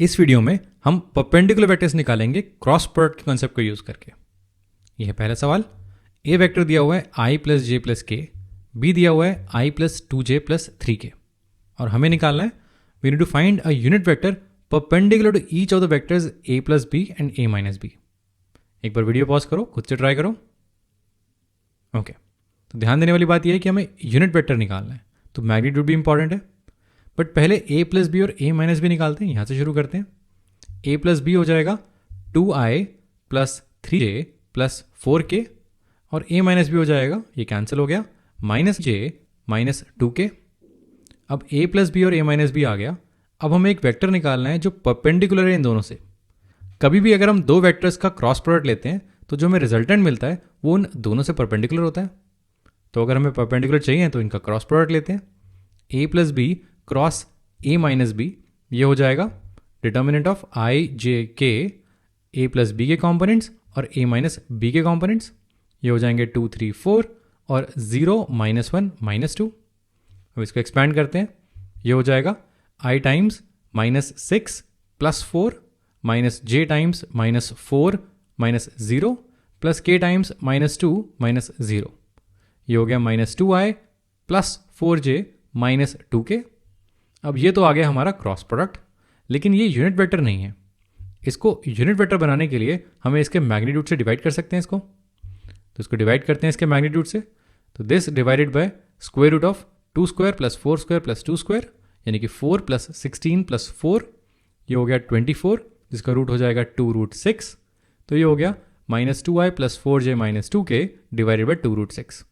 इस वीडियो में हम परपेंडिकुलर वेक्टर्स निकालेंगे क्रॉस प्रोडक्ट के कॉन्सेप्ट को यूज करके। यह है पहला सवाल। ए वेक्टर दिया हुआ है i plus j plus k, b दिया हुआ है i plus two j plus three k, और हमें निकालना है we need to find a unit vector perpendicular to each of the vectors a plus b and a minus b. एक बार video pause करो, खुद से ट्राई करो। ओके, तो ध्यान देने वाली बात यह है कि हमें यूनिट वेक्टर निकालना है, तो मैग्नीट्यूड भी इंपॉर्टेंट है। बट पहले ए प्लस बी और ए माइनस बी निकालते हैं। यहाँ से शुरू करते हैं। ए प्लस बी हो जाएगा 2i plus 3j plus 4k, और ए माइनस बी हो जाएगा, ये कैंसिल हो गया, माइनस जे माइनस 2k। अब ए प्लस बी और ए माइनस बी आ गया। अब हमें एक वेक्टर निकालना है जो परपेंडिकुलर है इन दोनों से। कभी भी अगर हम दो वेक्टर्स का क्रॉस प्रोडक्ट लेते हैं तो जो हमें रिजल्टेंट मिलता है वो उन दोनों से परपेंडिकुलर होता है। तो अगर हमें परपेंडिकुलर चाहिए तो इनका क्रॉस प्रोडक्ट लेते हैं। A plus B cross A minus B, ये हो जाएगा determinant of I J K, A plus B के कॉम्पोनेंट्स और ए माइनस बी के कॉम्पोनेंट्स, ये हो जाएंगे 2 3 4 और 0 -1 -2। अब इसको एक्सपैंड करते हैं। ये हो जाएगा आई टाइम्स -6 प्लस 4 माइनस जे टाइम्स -4 -0 प्लस के टाइम्स -2 -0, ये हो गया -2i प्लस 4j -2k। अब ये तो आ गया हमारा क्रॉस प्रोडक्ट, लेकिन ये यूनिट वेक्टर नहीं है। इसको यूनिट वेक्टर बनाने के लिए हमें इसके मैग्नीट्यूड से डिवाइड कर सकते हैं इसको। तो इसको डिवाइड करते हैं इसके मैग्नीट्यूड से। तो this divided by square root of 2 square plus 4 square plus 2 square, यानी कि 4 प्लस 16 प्लस 4, ये हो गया 24, जिसका रूट हो जाएगा 2√6। तो ये हो गया -2i plus 4j -2k divided by 2√6।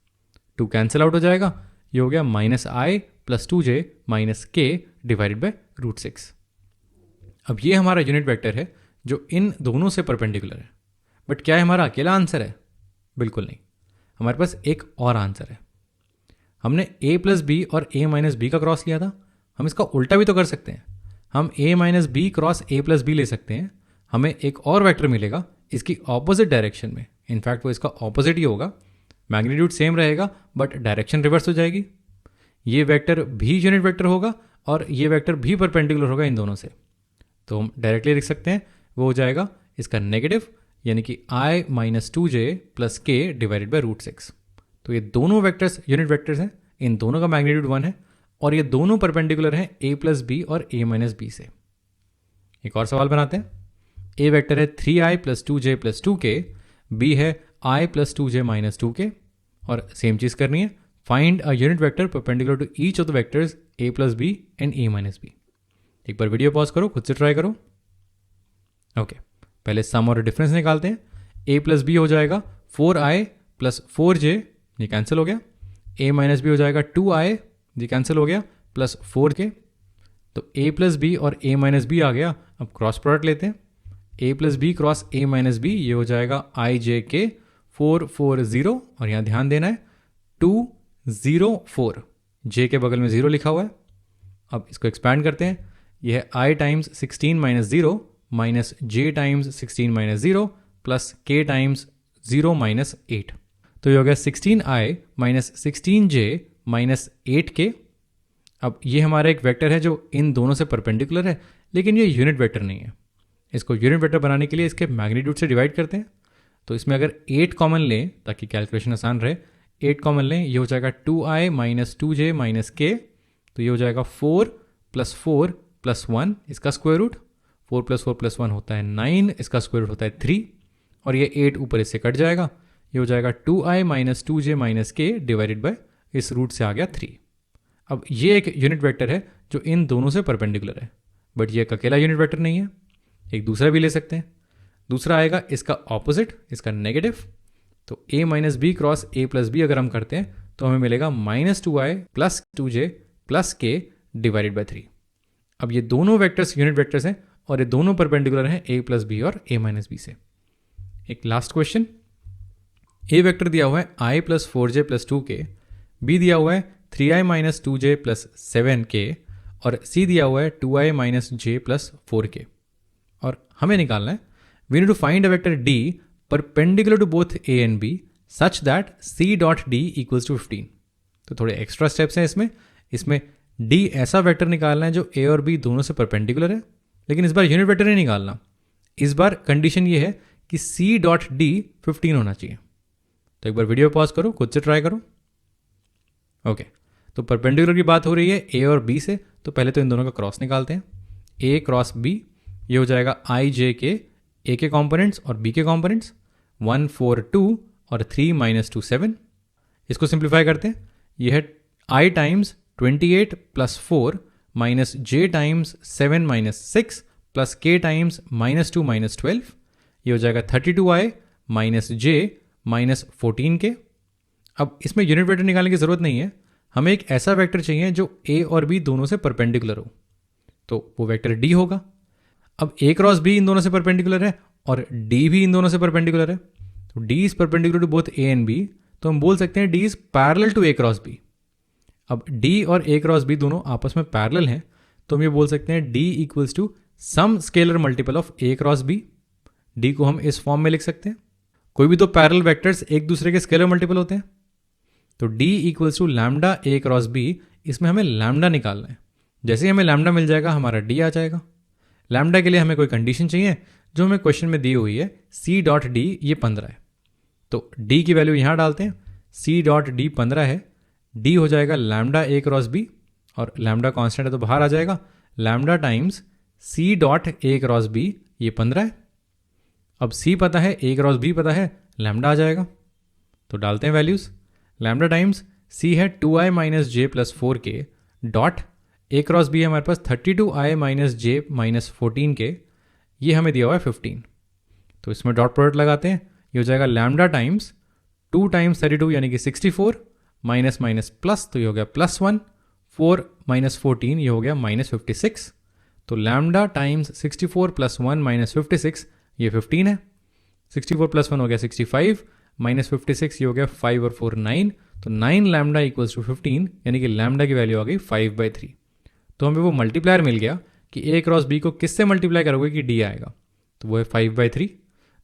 2 cancel out हो जाएगा, ये हो गया -i प्लस 2j माइनस के डिवाइडेड बाई √6। अब ये हमारा यूनिट वेक्टर है जो इन दोनों से परपेंडिकुलर है। बट क्या है हमारा अकेला आंसर है? बिल्कुल नहीं, हमारे पास एक और आंसर है। हमने a प्लस बी और a माइनस बी का क्रॉस लिया था। हम इसका उल्टा भी तो कर सकते हैं। हम a minus b cross a plus b ले सकते हैं। हमें एक और वेक्टर मिलेगा इसकी ऑपोजिट डायरेक्शन में। इनफैक्ट वो इसका ऑपोजिट ही होगा, मैग्नीट्यूड सेम रहेगा बट डायरेक्शन रिवर्स हो जाएगी। ये वेक्टर भी यूनिट वेक्टर होगा और ये वेक्टर भी परपेंडिकुलर होगा इन दोनों से। तो हम डायरेक्टली लिख सकते हैं, वो हो जाएगा इसका नेगेटिव, यानी कि i माइनस 2j प्लस के डिवाइडेड बाई √6। तो ये दोनों वेक्टर्स यूनिट वेक्टर्स हैं, इन दोनों का मैग्नीट्यूड 1 है और ये दोनों परपेंडिकुलर हैं a प्लस बी और a माइनस बी से। एक और सवाल बनाते हैं। a वेक्टर है 3i plus 2j plus 2k, b है i plus 2j minus 2k, और सेम चीज़ करनी है, find a unit vector perpendicular to each of the vectors a plus b and a minus b. एक बार video pause करो, खुद से ट्राई करो। ओके, पहले सम और डिफरेंस निकालते हैं। a प्लस बी हो जाएगा 4i प्लस 4j, ये कैंसिल हो गया। a माइनस बी हो जाएगा 2i, ये कैंसिल हो गया, प्लस 4k। तो a प्लस बी और a माइनस बी आ गया। अब क्रॉस प्रोडक्ट लेते हैं। a plus B cross a minus B, ये हो जाएगा i j k 4 4 0, और यहाँ ध्यान देना है 2 0 4, j के बगल में 0 लिखा हुआ है। अब इसको एक्सपैंड करते हैं। यह है i times 16 minus 0 minus j times 16 minus 0 plus k times 0 minus 8। तो ये हो गया 16i minus 16j minus 8k। अब ये हमारा एक वेक्टर है जो इन दोनों से परपेंडिकुलर है, लेकिन ये यूनिट वेक्टर नहीं है। इसको यूनिट वेक्टर बनाने के लिए इसके मैग्नीट्यूड से डिवाइड करते हैं। तो इसमें अगर 8 कॉमन लें ताकि कैलकुलेशन आसान रहे, 8 कॉमन लें, ये हो जाएगा 2i minus 2j minus k। तो ये हो जाएगा 4 प्लस 4 प्लस 1, इसका स्क्वायर रूट, 4 प्लस 4 प्लस 1 होता है 9, इसका स्क्वायर रूट होता है 3, और ये 8 ऊपर इससे कट जाएगा। ये हो जाएगा 2i minus 2j minus k divided by, इस रूट से आ गया 3। अब ये एक यूनिट वेक्टर है जो इन दोनों से परपेंडिकुलर है, बट ये एक अकेला यूनिट वेक्टर नहीं है। एक दूसरा भी ले सकते हैं। दूसरा आएगा इसका ऑपोजिट, इसका नेगेटिव। तो a minus b cross a plus b अगर हम करते हैं तो हमें मिलेगा -2i plus 2j plus k divided by 3। अब ये दोनों वेक्टर्स यूनिट वेक्टर्स हैं और ये दोनों परपेंडिकुलर हैं a प्लस बी और a माइनस बी से। एक लास्ट क्वेश्चन। a वेक्टर दिया हुआ है i plus 4j plus 2k, b दिया हुआ है 3i minus 2j plus 7k, और c दिया हुआ है 2i minus j plus 4k। और हमें निकालना है we need to find a vector d perpendicular to both a and b such that c dot d equals to 15। तो थोड़े एक्स्ट्रा स्टेप्स हैं इसमें। d ऐसा वेक्टर निकालना है जो a और b दोनों से परपेंडिकुलर है, लेकिन इस बार यूनिट वेक्टर नहीं निकालना, इस बार कंडीशन ये है कि C डॉट D 15 होना चाहिए। तो एक बार वीडियो पॉज करो, खुद से ट्राई करो। ओके, तो परपेंडिकुलर की बात हो रही है A और B से, तो पहले तो इन दोनों का क्रॉस निकालते हैं। A क्रॉस B, ये हो जाएगा I J के A के कॉम्पोनेंट्स और B के कॉम्पोनेंट्स, 1 4 2 और 3 - 2 7। इसको सिंप्लीफाई करते हैं, यह है I times 28 + 4 minus J times 7 - 6 plus K times -2 - 12, ये हो जाएगा 32I minus J minus 14K। अब इसमें यूनिट वेक्टर निकालने की ज़रूरत नहीं है, हमें एक ऐसा वेक्टर चाहिए जो A और B दोनों से परपेंडिकुलर हो, तो वो वेक्टर D होगा। अब A क्रॉस B इन दोनों से परपेंडिकुलर है और D भी इन दोनों से परपेंडिकुलर है, तो D is perpendicular to both A and B, तो हम बोल सकते हैं D is parallel to A cross B। अब D और A क्रॉस B दोनों आपस में पैरेलल हैं, तो हम ये बोल सकते हैं D equals to some scalar multiple of A cross B। D को हम इस फॉर्म में लिख सकते हैं, कोई भी दो पैरेलल वेक्टर्स एक दूसरे के स्केलर मल्टीपल होते हैं, तो D equals to lambda A cross B, इसमें हमें लैम्डा निकालना है। जैसे ही हमें लैम्डा मिल जाएगा हमारा D आ जाएगा। लैम्डा के लिए हमें कोई कंडीशन चाहिए जो हमें क्वेश्चन में दी हुई है, C डॉट D ये 15 है, तो D की वैल्यू यहाँ डालते हैं, C डॉट D 15 है, D हो जाएगा लैम्डा A क्रॉस B और लैम्डा कांस्टेंट है तो बाहर आ जाएगा, lambda times C dot A cross B ये 15 है। अब C पता है, A क्रॉस B पता है, लैम्डा आ जाएगा, तो डालते हैं वैल्यूज़। लैम्डा टाइम्स C है 2I minus J plus 4K dot A cross B है हमारे पास 32I minus J minus 14K, ये हमें दिया हुआ है 15, तो इसमें डॉट प्रोडक्ट लगाते हैं, ये हो जाएगा लैम्डा टाइम्स 2 टाइम्स 32 यानी कि 64 माइनस माइनस प्लस, तो ये हो गया +1, 4 - 14 ये हो गया -56, तो लैम्डा टाइम्स 64 + 1 - 56 ये 15 है, 64 + 1 हो गया 65 माइनस 56 ये हो गया 5 और 4 9, तो 9 लैम्डा इक्वल्स टू 15 यानी कि लैम्डा की वैल्यू आ गई 5/3। तो हमें वो मल्टीप्लायर मिल गया कि A क्रॉस B को किससे मल्टीप्लाई करोगे कि D आएगा, तो वो है 5/3,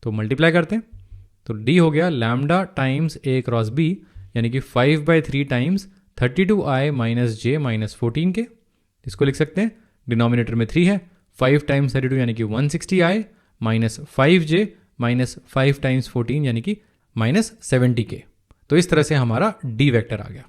तो मल्टीप्लाई करते हैं, तो D हो गया lambda times A cross B यानी कि 5/3 times 32I minus J minus 14K। इसको लिख सकते हैं, डिनोमिनेटर में 3 है, 5 टाइम्स 32 यानी कि 160I minus 5J minus 5 times 14 यानी कि -70K। तो इस तरह से हमारा D वेक्टर आ गया।